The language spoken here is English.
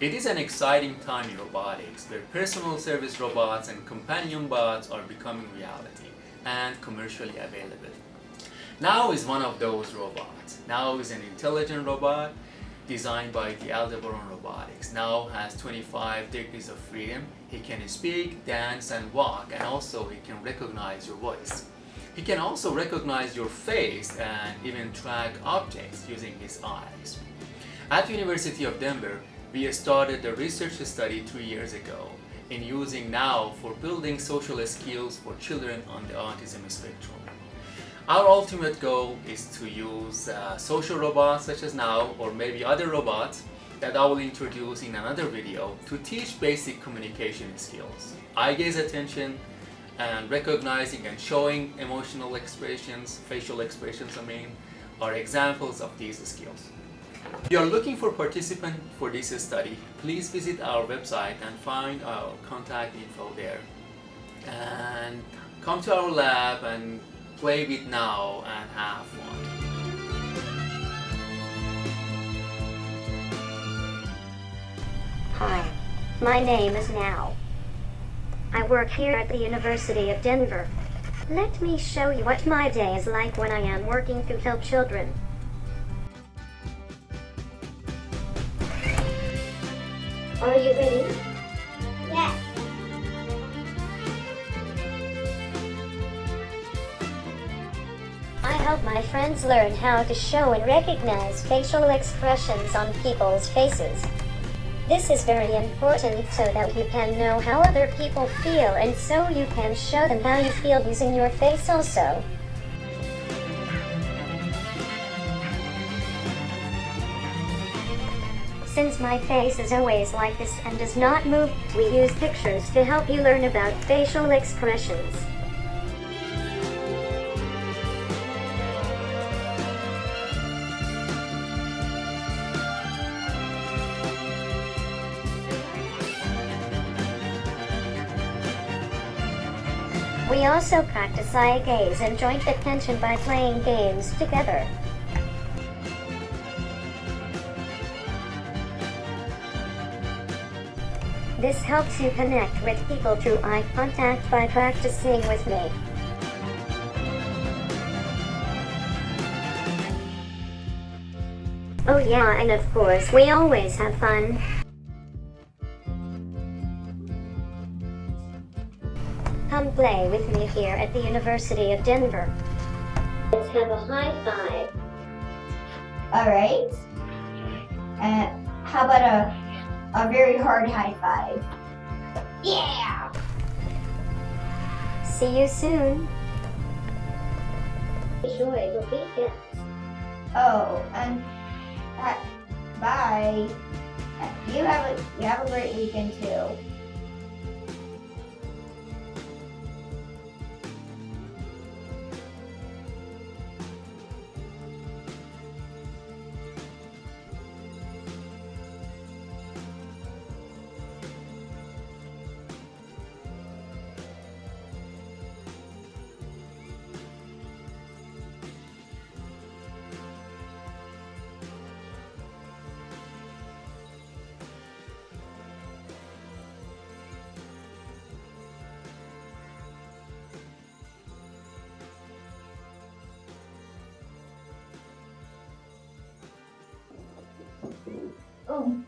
It is an exciting time in robotics where personal service robots and companion bots are becoming reality and commercially available. Now is one of those robots. Now is an intelligent robot designed by the Aldebaran Robotics. Now has 25 degrees of freedom. He can speak, dance, and walk, and also he can recognize your voice. He can also recognize your face and even track objects using his eyes. At the University of Denver, we started a research study 3 years ago in using Now for building social skills for children on the autism spectrum. Our ultimate goal is to use social robots such as Now or maybe other robots that I will introduce in another video to teach basic communication skills. Eye gaze attention and recognizing and showing emotional expressions, facial expressions are examples of these skills. If you are looking for participants for this study, please visit our website and find our contact info there. And come to our lab and play with Now and have fun. Hi, my name is Now. I work here at the University of Denver. Let me show you what my day is like when I am working to help children. Are you ready? Yes. I help my friends learn how to show and recognize facial expressions on people's faces. This is very important so that you can know how other people feel and so you can show them how you feel using your face also. Since my face is always like this and does not move, we use pictures to help you learn about facial expressions. We also practice eye gaze and joint attention by playing games together. This helps you connect with people through eye contact by practicing with me. Oh yeah, and of course, we always have fun. Come play with me here at the University of Denver. Let's have a high five. Alright. How about a very hard high five? Yeah! See you soon. Enjoy the weekend. Oh, and bye. You have a great weekend too. Oh.